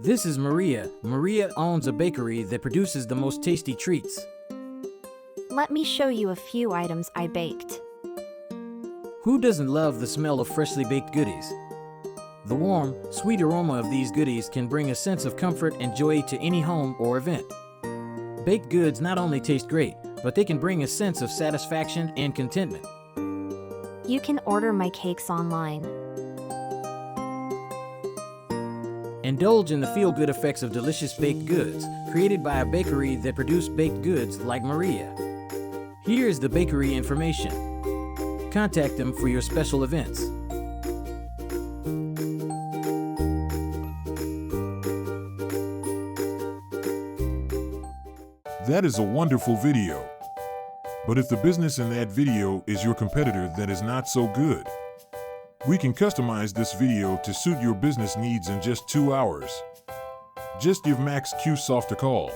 This is Maria. Maria owns a bakery that produces the most tasty treats. Let me show you a few items I baked. Who doesn't love the smell of freshly baked goodies? The warm, sweet aroma of these goodies can bring a sense of comfort and joy to any home or event. Baked goods not only taste great, but they can bring a sense of satisfaction and contentment. You can order my cakes online. Indulge in the feel-good effects of delicious baked goods, created by a bakery that produces baked goods like Maria. Here's the bakery information. Contact them for your special events. That is a wonderful video. But if the business in that video is your competitor, that is not so good. We can customize this video to suit your business needs in just 2 hours. Just give Max Q Soft a call.